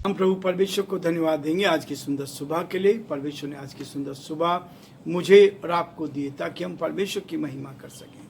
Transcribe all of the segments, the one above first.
हम प्रभु परमेश्वर को धन्यवाद देंगे आज की सुंदर सुबह के लिए। परमेश्वर ने आज की सुंदर सुबह मुझे और आपको दिए ताकि हम परमेश्वर की महिमा कर सकें।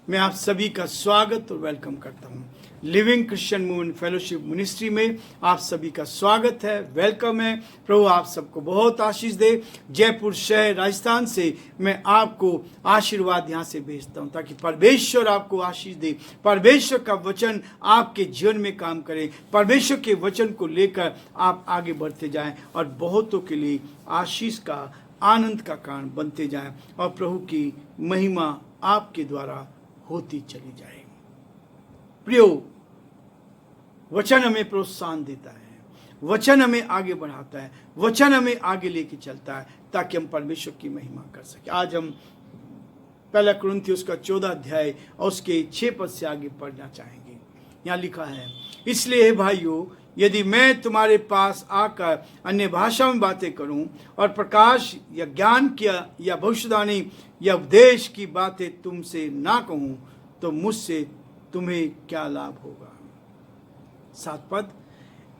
मैं आप सभी का स्वागत और वेलकम करता हूं। Living Christian movement fellowship ministry में आप सभी का स्वागत है, वेलकम है। प्रभु आप सबको बहुत आशीष दे। जयपुर शहर राजस्थान से मैं आपको आशीर्वाद यहाँ से भेजता हूँ ताकि परमेश्वर आपको आशीष दे, परमेश्वर का वचन आपके जीवन में काम करे, परमेश्वर के वचन को लेकर आप आगे बढ़ते जाएं और बहुतों के लिए आशीष का, आनंद का कारण बनते जाएं और प्रभु की महिमा आपके द्वारा होती चली जाए। प्रियो, वचन हमें प्रोत्साहन देता है, वचन हमें आगे बढ़ाता है, वचन हमें आगे लेके चलता है ताकि हम परमेश्वर की महिमा कर सके। आज हम पहला कुरिन्थियों का 14 अध्याय और उसके 6 पद से आगे पढ़ना चाहेंगे। यहाँ लिखा है, इसलिए भाइयों, यदि मैं तुम्हारे पास आकर अन्य भाषा में बातें करूं और प्रकाश या ज्ञान किया या भविष्यवाणी या उपदेश की बातें तुमसे ना कहूं तो मुझसे तुम्हें क्या लाभ होगा। 7 पद,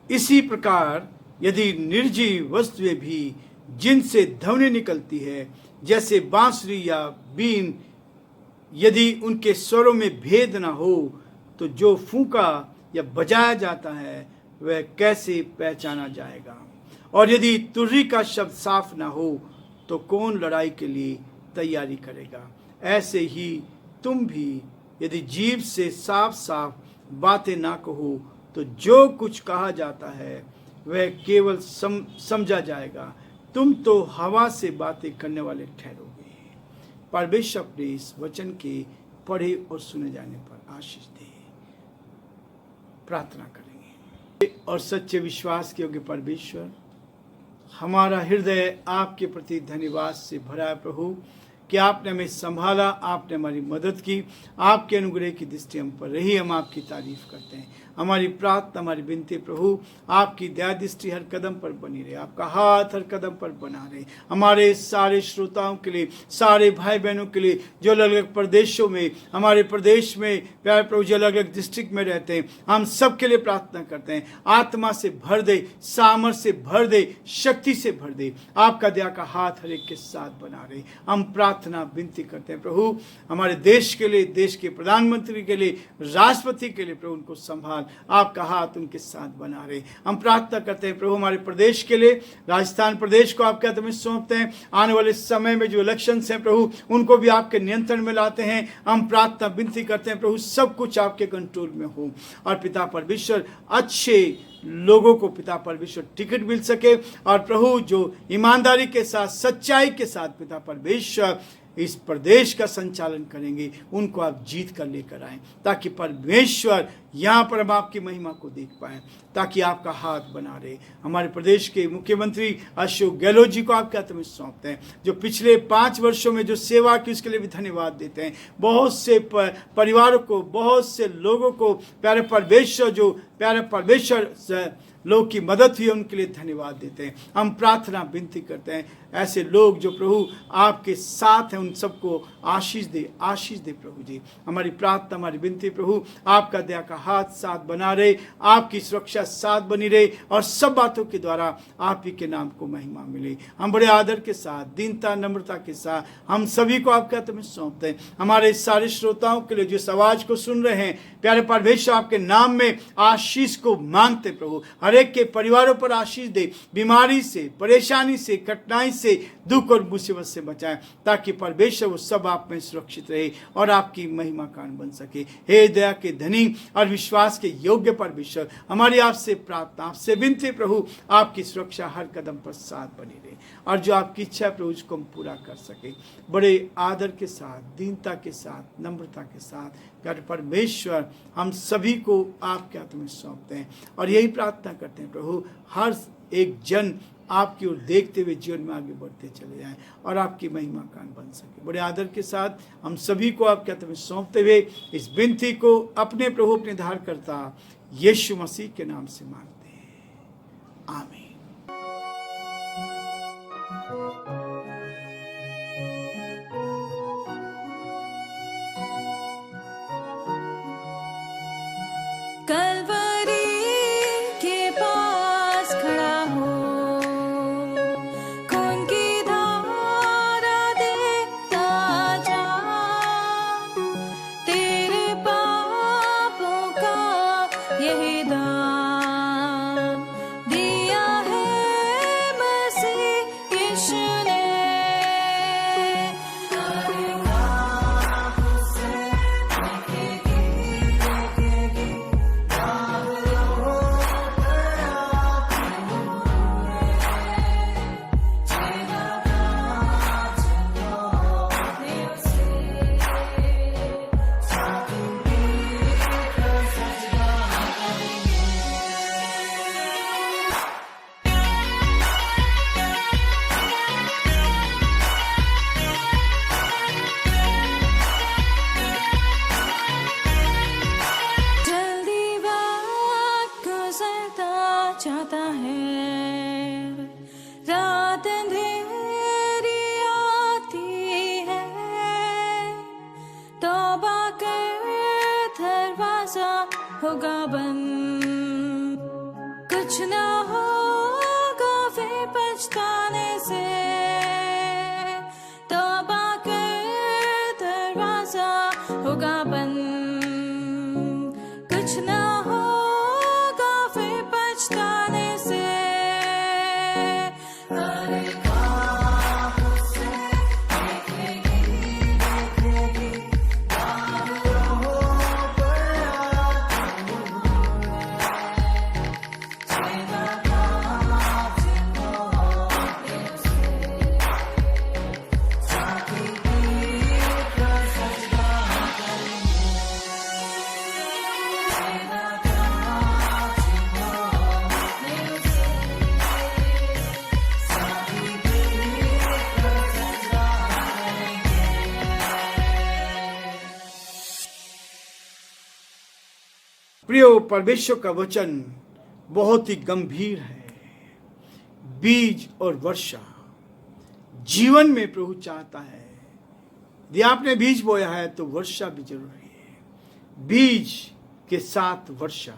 इसी प्रकार यदि निर्जीव वस्तुएं भी जिनसे ध्वनि निकलती है जैसे बांसुरी या बीन, यदि उनके स्वरों में भेद ना हो तो जो फूंका या बजाया जाता है वह कैसे पहचाना जाएगा। और यदि तुर्री का शब्द साफ ना हो तो कौन लड़ाई के लिए तैयारी करेगा। ऐसे ही तुम भी यदि जीभ से साफ साफ बातें ना कहो तो जो कुछ कहा जाता है वह केवल समझा जाएगा। तुम तो हवा से बातें करने वाले ठहरोगे। परमेश्वर अपने इस वचन के पढ़े और सुने जाने पर आशीष दे। प्रार्थना करेंगे। और सच्चे विश्वास के योग्य परमेश्वर, हमारा हृदय आपके प्रति धन्यवाद से भरा है प्रभु कि आपने हमें संभाला, आपने हमारी मदद की, आपके अनुग्रह की दृष्टि हम पर रही। हम आपकी तारीफ करते हैं। हमारी प्रार्थना, हमारी विनती प्रभु, आपकी दया दृष्टि हर कदम पर बनी रहे, आपका हाथ हर कदम पर बना रहे। हमारे सारे श्रोताओं के लिए, सारे भाई बहनों के लिए जो अलग अलग प्रदेशों में, हमारे प्रदेश में प्यारे प्रभु जो अलग अलग डिस्ट्रिक्ट में रहते हैं, हम सब के लिए प्रार्थना करते हैं। आत्मा से भर दे, सामर्थ से भर दे, शक्ति से भर दे। आपका दया का हाथ हर एक के साथ बना रहे। हम प्रार्थना विनती करते हैं प्रभु, हमारे देश के लिए, देश के प्रधानमंत्री के लिए, राष्ट्रपति के लिए प्रभु उनको संभाल, आपका हाथ उनके साथ बना रहे। हम प्रार्थना करते हैं प्रभु हमारे प्रदेश के लिए, राजस्थान प्रदेश को आपके हाथ में सौंपते हैं। आने वाले समय में जो इलेक्शंस हैं प्रभु उनको भी आपके नियंत्रण में लाते हैं। हम प्रार्थना विनती करते हैं प्रभु सब कुछ आपके कंट्रोल में हो और पिता परमेश्वर अच्छे लोगों को पिता परमेश्वर टिकट मिल सके और प्रभु जो ईमानदारी के साथ, सच्चाई के साथ पिता परमेश्वर इस प्रदेश का संचालन करेंगे, उनको आप जीत कर लेकर आएं ताकि परमेश्वर यहाँ पर हम आपकी महिमा को देख पाएं, ताकि आपका हाथ बना रहे। हमारे प्रदेश के मुख्यमंत्री अशोक गहलोत जी को आपके हाथ में सौंपते हैं, जो पिछले 5 वर्षों में जो सेवा की उसके लिए भी धन्यवाद देते हैं। बहुत से परिवारों को, बहुत से लोगों को प्यारे परमेश्वर लोग की मदद हुई, उनके लिए धन्यवाद देते हैं। हम प्रार्थना विनती करते हैं ऐसे लोग जो प्रभु आपके साथ हैं उन सबको आशीष दे, आशीष दे प्रभु जी। हमारी प्रार्थना, हमारी विनती प्रभु, आपका दया का हाथ साथ बना रहे, आपकी सुरक्षा साथ बनी रहे और सब बातों के द्वारा आप ही के नाम को महिमा मिले। हम बड़े आदर के साथ, दीनता, नम्रता के साथ हम सभी को आपके हाथ में सौंपते हैं। हमारे सारे श्रोताओं के लिए जो इस आवाज को सुन रहे हैं, प्यारे परमेश्वर आपके नाम में आशीष को मांगते प्रभु, हर एक के परिवारों पर आशीष दे, बीमारी से, परेशानी से, कठिनाई से, दुख और मुसीबत से बचाएं ताकि परमेश्वर वो सब आप में सुरक्षित रहे और आपकी महिमा कारण बन सके। हे दया के धनी और विश्वास के योग्य परमेश्वर, हमारी आपसे प्रार्थना, आपसे विनती प्रभु, आपकी सुरक्षा हर कदम पर साथ बनी रहे और जो आपकी इच्छा प्रभु उसको हम पूरा कर सके। बड़े आदर के साथ, दीनता के साथ, नम्रता के साथ प्यारे परमेश्वर हम सभी को आपके हाथ में सौंपते हैं और यही प्रार्थना करते हैं प्रभु, हर एक जन आपकी ओर देखते हुए जीवन में आगे बढ़ते चले जाएं और आपकी महिमा कान बन सके। बड़े आदर के साथ हम सभी को आपके हाथ में सौंपते हुए इस विनती को अपने प्रभु, अपने धारकर्ता यीशु मसीह के नाम से मांगते हैं, आमीन। कलवरी के पास होगा बंद, कुछ ना होगा फिर पछताने से, तौबा कर दरवाजा होगा बंद, कुछ ना होगा फिर पछताने से। प्रियो, परमेश्वर का वचन बहुत ही गंभीर है। बीज और वर्षा जीवन में प्रभु चाहता है। यदि आपने बीज बोया है तो वर्षा भी जरूरी है। बीज के साथ वर्षा।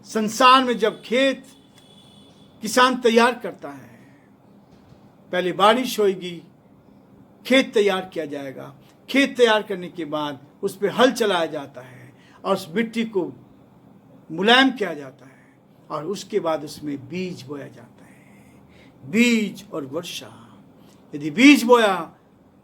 संसार में जब खेत किसान तैयार करता है, पहले बारिश होगी, खेत तैयार किया जाएगा। खेत तैयार करने के बाद उस पर हल चलाया जाता है और उस मिट्टी को मुलायम किया जाता है और उसके बाद उसमें बीज बोया जाता है। बीज और वर्षा। यदि बीज बोया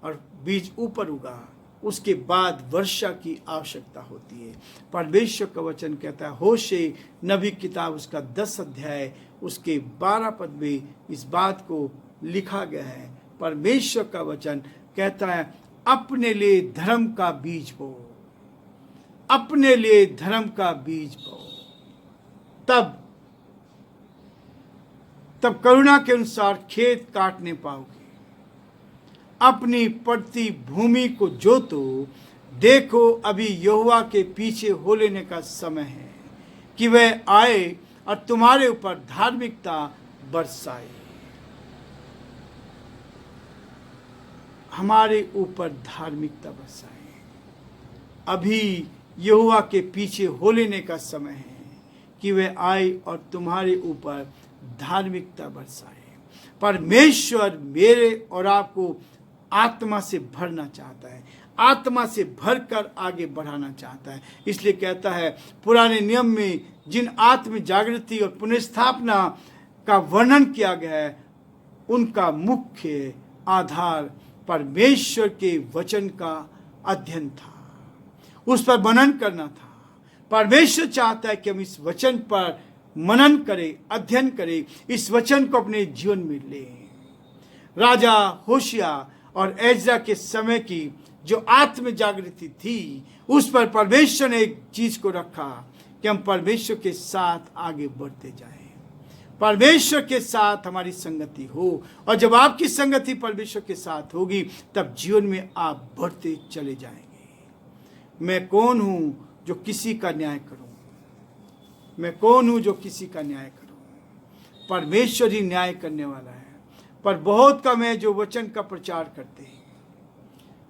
और बीज ऊपर उगा, उसके बाद वर्षा की आवश्यकता होती है। परमेश्वर का वचन कहता है, होशे नबी किताब उसका 10 अध्याय उसके 12 पद में इस बात को लिखा गया है। परमेश्वर का वचन कहता है, अपने लिए धर्म का बीज बो, अपने लिए धर्म का बीज बो, तब करुणा के अनुसार खेत काटने पाओगे। अपनी पड़ती भूमि को जोतो, देखो अभी यहोवा के पीछे हो लेने का समय है कि वह आए और तुम्हारे ऊपर धार्मिकता बरसाए। हमारे ऊपर धार्मिकता बरसाए। अभी यहोवा के पीछे हो लेने का समय है कि वह आए और तुम्हारे ऊपर धार्मिकता बरसाए। परमेश्वर मेरे और आपको आत्मा से भरना चाहता है, आत्मा से भरकर आगे बढ़ाना चाहता है। इसलिए कहता है, पुराने नियम में जिन आत्म जागृति और पुनर्स्थापना का वर्णन किया गया है, उनका मुख्य आधार परमेश्वर के वचन का अध्ययन था, उस पर मनन करना था। परमेश्वर चाहता है कि हम इस वचन पर मनन करें, अध्ययन करें, इस वचन को अपने जीवन में लें। राजा होशिया और एज्रा के समय की जो आत्म जागृति थी, उस पर परमेश्वर ने एक चीज को रखा कि हम परमेश्वर के साथ आगे बढ़ते जाएं, परमेश्वर के साथ हमारी संगति हो। और जब आपकी संगति परमेश्वर के साथ होगी, तब जीवन में आप बढ़ते चले जाएंगे। मैं कौन हूं जो किसी का न्याय करूं? मैं कौन हूं जो किसी का न्याय करूं? परमेश्वर ही न्याय करने वाला है। पर बहुत कम है जो वचन का प्रचार करते हैं,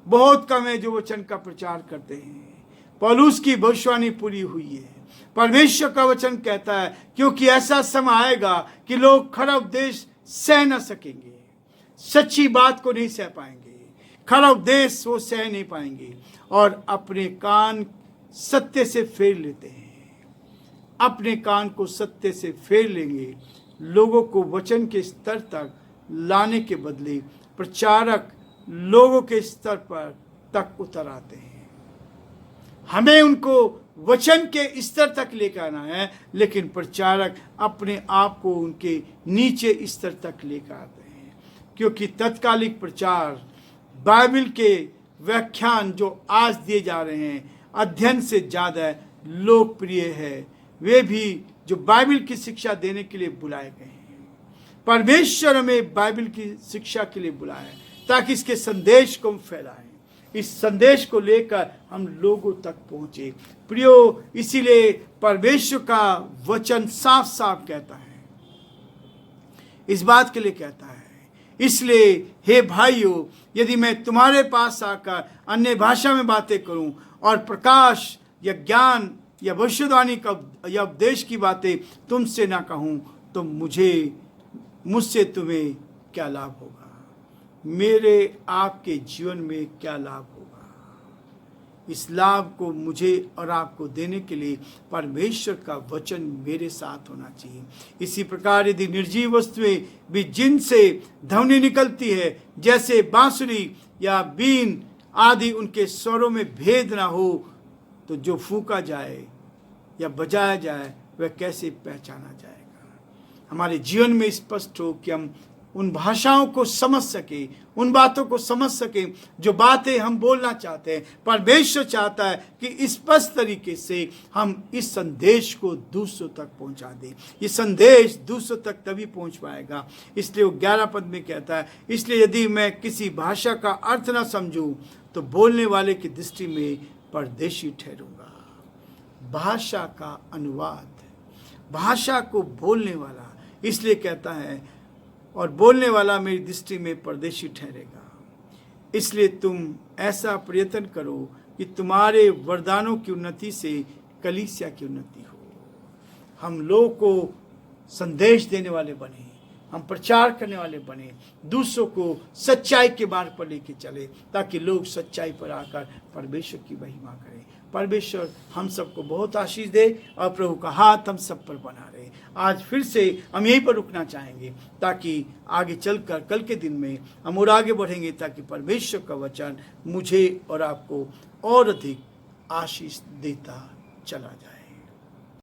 बहुत कम है जो वचन का प्रचार करते हैं। पौलुस की भविष्यवाणी पूरी हुई है। परमेश्वर का वचन कहता है, क्योंकि ऐसा समय आएगा कि लोग खरा उपदेश सह न सकेंगे, सच्ची बात को नहीं सह पाएंगे, खरा उपदेश वो सह नहीं पाएंगे और अपने कान सत्य से फेर लेते हैं। अपने कान को सत्य से फेर लेंगे। लोगों को वचन के स्तर तक लाने के बदले प्रचारक लोगों के स्तर पर तक उतर आते हैं। हमें उनको वचन के स्तर तक लेकर आना है, लेकिन प्रचारक अपने आप को उनके नीचे स्तर तक लेकर आते हैं। क्योंकि तत्कालिक प्रचार, बाइबल के व्याख्यान जो आज दिए जा रहे हैं, अध्ययन से ज़्यादा लोकप्रिय है। वे भी जो बाइबल की शिक्षा देने के लिए बुलाए गए हैं। परमेश्वर हमें बाइबल की शिक्षा के लिए बुलाया है ताकि इसके संदेश को हम फैलाएं, इस संदेश को लेकर हम लोगों तक पहुंचे। प्रियो, इसीलिए परमेश्वर का वचन साफ साफ कहता है, इस बात के लिए कहता है, इसलिए हे भाइयों, यदि मैं तुम्हारे पास आकर अन्य भाषा में बातें करूं और प्रकाश या ज्ञान या भविष्यवाणी का या उपदेश की बातें तुमसे ना कहूँ तो मुझसे तुम्हें क्या लाभ होगा, मेरे आपके जीवन में क्या लाभ होगा। इस लाभ को मुझे और आपको देने के लिए परमेश्वर का वचन मेरे साथ होना चाहिए। इसी प्रकार यदि निर्जीव वस्तुएं भी जिनसे ध्वनि निकलती है, जैसे बांसुरी या बीन आदि, उनके स्वरों में भेद ना हो, तो जो फूंका जाए या बजाया जाए वह कैसे पहचाना जाएगा। हमारे जीवन में स्पष्ट हो कि हम उन भाषाओं को समझ सके, उन बातों को समझ सके जो बातें हम बोलना चाहते हैं। परमेश्वर चाहता है कि स्पष्ट तरीके से हम इस संदेश को दूसरों तक पहुंचा दें। ये संदेश दूसरों तक तभी पहुंच पाएगा। इसलिए वो 11 पद में कहता है, इसलिए यदि मैं किसी भाषा का अर्थ ना समझूं तो बोलने वाले की दृष्टि में परदेशी ठहरूंगा। भाषा का अनुवाद, भाषा को बोलने वाला, इसलिए कहता है और बोलने वाला मेरी दृष्टि में परदेशी ठहरेगा। इसलिए तुम ऐसा प्रयत्न करो कि तुम्हारे वरदानों की उन्नति से कलीसिया की उन्नति हो। हम लोगों को संदेश देने वाले बने, हम प्रचार करने वाले बने, दूसरों को सच्चाई के मार्ग पर लेके चले, ताकि लोग सच्चाई पर आकर परमेश्वर की महिमा करें। परमेश्वर हम सबको बहुत आशीष दे और प्रभु का हाथ हम सब पर बना रहे। आज फिर से हम यहीं पर रुकना चाहेंगे ताकि आगे चलकर कल के दिन में हम और आगे बढ़ेंगे, ताकि परमेश्वर का वचन मुझे और आपको और अधिक आशीष देता चला जाए।